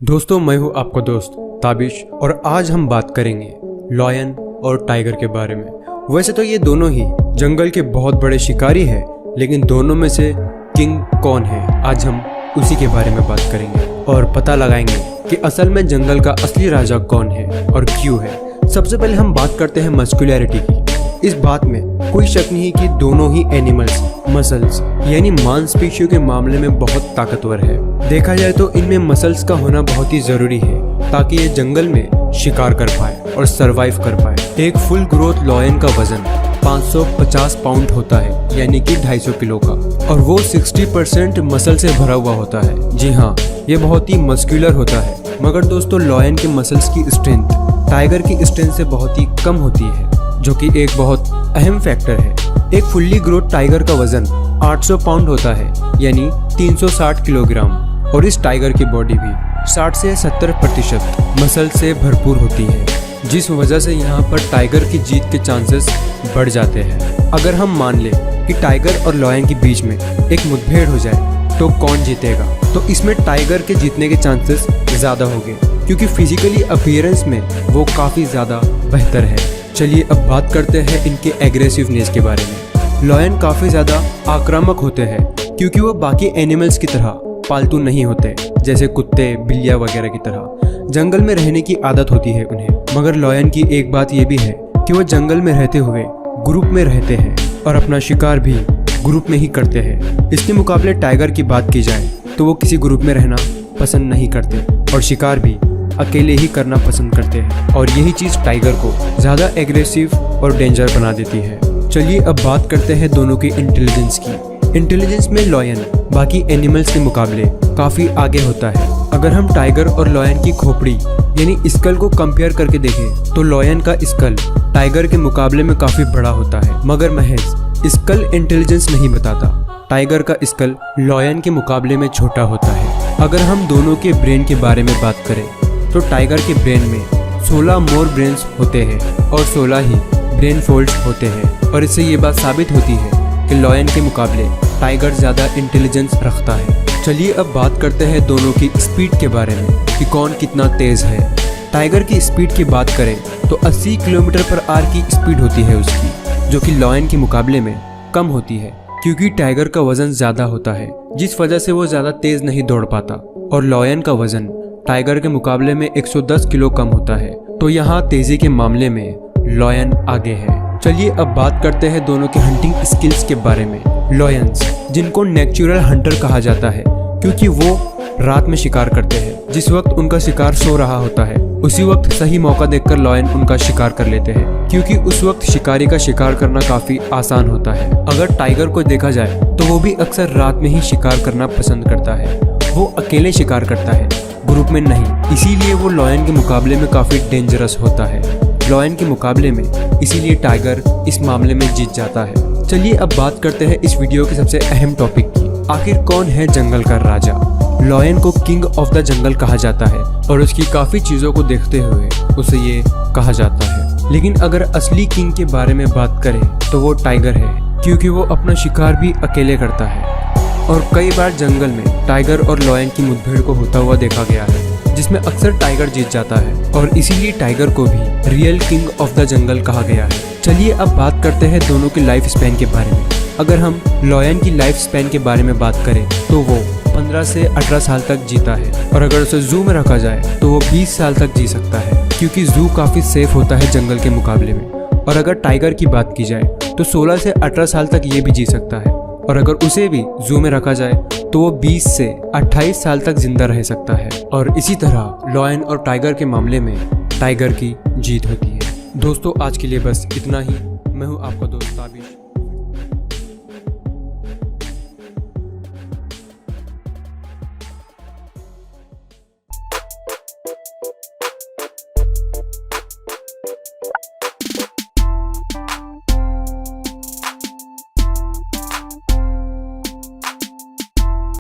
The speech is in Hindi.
दोस्तों, मैं हूँ आपका दोस्त ताबिश और आज हम बात करेंगे लॉयन और टाइगर के बारे में। वैसे तो ये दोनों ही जंगल के बहुत बड़े शिकारी हैं, लेकिन दोनों में से किंग कौन है, आज हम उसी के बारे में बात करेंगे और पता लगाएंगे कि असल में जंगल का असली राजा कौन है और क्यों है। सबसे पहले हम बात करते हैं मस्कुलैरिटी की। इस बात में कोई शक नहीं कि दोनों ही एनिमल्स मसल्स यानी मांसपेशियों के मामले में बहुत ताकतवर है। देखा जाए तो इनमें मसल्स का होना बहुत ही जरूरी है ताकि ये जंगल में शिकार कर पाए और सरवाइव कर पाए। एक फुल ग्रोथ लॉयन का वजन 550 पाउंड होता है, यानी कि 250 किलो का, और वो 60% मसल से भरा हुआ होता है। जी हाँ, ये बहुत ही मस्कुलर होता है। मगर दोस्तों, लॉयन के मसल्स की स्ट्रेंथ टाइगर की स्ट्रेंथ से बहुत ही कम होती है, जो कि एक बहुत अहम फैक्टर है। एक फुल्ली ग्रोथ टाइगर का वजन 800 पाउंड होता है, यानी 360 किलोग्राम, और इस टाइगर की बॉडी भी 60 से 70% मसल से भरपूर होती है, जिस वजह से यहाँ पर टाइगर की जीत के चांसेस बढ़ जाते हैं। अगर हम मान लें कि टाइगर और लॉयन के बीच में एक मुठभेड़ हो जाए तो कौन जीतेगा, तो इसमें टाइगर के जीतने के चांसेस ज़्यादा होंगे, क्योंकि फिजिकली अपीयरेंस में वो काफ़ी ज़्यादा बेहतर है। चलिए अब बात करते हैं इनके एग्रेसिवनेस के बारे में। लॉयन काफ़ी ज़्यादा आक्रामक होते हैं, क्योंकि वो बाकी एनिमल्स की तरह पालतू नहीं होते, जैसे कुत्ते, बिल्लियाँ वगैरह की तरह। जंगल में रहने की आदत होती है उन्हें। मगर लॉयन की एक बात ये भी है कि वो जंगल में रहते हुए ग्रुप में रहते हैं और अपना शिकार भी ग्रुप में ही करते हैं। इसके मुकाबले टाइगर की बात की जाए तो वो किसी ग्रुप में रहना पसंद नहीं करते और शिकार भी अकेले ही करना पसंद करते हैं, और यही चीज़ टाइगर को ज़्यादा एग्रेसिव और डेंजर बना देती है। चलिए अब बात करते हैं दोनों की इंटेलिजेंस की। इंटेलिजेंस में लॉयन बाकी एनिमल्स के मुकाबले काफ़ी आगे होता है। अगर हम टाइगर और लॉयन की खोपड़ी यानी स्कल को कंपेयर करके देखें तो लॉयन का स्कल टाइगर के मुकाबले में काफ़ी बड़ा होता है, मगर महज स्कल इंटेलिजेंस नहीं बताता। टाइगर का स्कल लॉयन के मुकाबले में छोटा होता है। अगर हम दोनों के ब्रेन के बारे में बात करें तो टाइगर के ब्रेन में 16 मोर ब्रेन्स होते हैं और 16 ही ब्रेन फोल्ड्स होते हैं, और इससे ये बात साबित होती है कि लॉयन के मुकाबले टाइगर ज़्यादा इंटेलिजेंस रखता है। चलिए अब बात करते हैं दोनों की स्पीड के बारे में कि कौन कितना तेज़ है। टाइगर की स्पीड की बात करें तो 80 किलोमीटर पर आवर की स्पीड होती है उसकी, जो कि लॉयन के मुकाबले में कम होती है, क्योंकि टाइगर का वजन ज़्यादा होता है, जिस वजह से वो ज़्यादा तेज़ नहीं दौड़ पाता, और लॉयन का वजन टाइगर के मुकाबले में 110 किलो कम होता है। तो यहाँ तेज़ी के मामले में लॉयन आगे है। चलिए अब बात करते हैं दोनों के हंटिंग स्किल्स के बारे में। लॉयंस, जिनको नेचुरल हंटर कहा जाता है, क्योंकि वो रात में शिकार करते हैं। जिस वक्त उनका शिकार सो रहा होता है, उसी वक्त सही मौका देखकर लॉयन उनका शिकार कर लेते हैं, क्योंकि उस वक्त शिकारी का शिकार करना काफ़ी आसान होता है। अगर टाइगर को देखा जाए तो वो भी अक्सर रात में ही शिकार करना पसंद करता है। वो अकेले शिकार करता है, ग्रुप में नहीं, इसीलिए वो लॉयन के मुकाबले में काफ़ी डेंजरस होता है। लॉयन के मुकाबले में इसीलिए टाइगर इस मामले में जीत जाता है। चलिए अब बात करते हैं इस वीडियो के सबसे अहम टॉपिक की। आखिर कौन है जंगल का राजा? लॉयन को किंग ऑफ द जंगल कहा जाता है, और उसकी काफ़ी चीज़ों को देखते हुए उसे ये कहा जाता है। लेकिन अगर असली किंग के बारे में बात करें तो वो टाइगर है, क्योंकि वो अपना शिकार भी अकेले करता है, और कई बार जंगल में टाइगर और लॉयन की मुठभेड़ को होता हुआ देखा गया है, जिसमें अक्सर टाइगर जीत जाता है, और इसीलिए टाइगर को भी real king of the jungle कहा गया है। चलिए अब बात करते हैं दोनों के लाइफ स्पैन के बारे में। अगर हम लॉयन की लाइफ स्पैन के बारे में बात करें तो वो 15 से 18 साल तक जीता है, और अगर उसे जू में रखा जाए तो वो 20 साल तक जी सकता है, क्योंकि जू काफ़ी सेफ होता है जंगल के मुकाबले में। और अगर टाइगर की बात की जाए तो 16 से 18 साल तक ये भी जी सकता है, और अगर उसे भी जू में रखा जाए तो वो 20 से 28 साल तक जिंदा रह सकता है। और इसी तरह लॉयन और टाइगर के मामले में टाइगर की जीत होती है। दोस्तों, आज के लिए बस इतना ही। मैं हूँ आपका दोस्त ताबिश।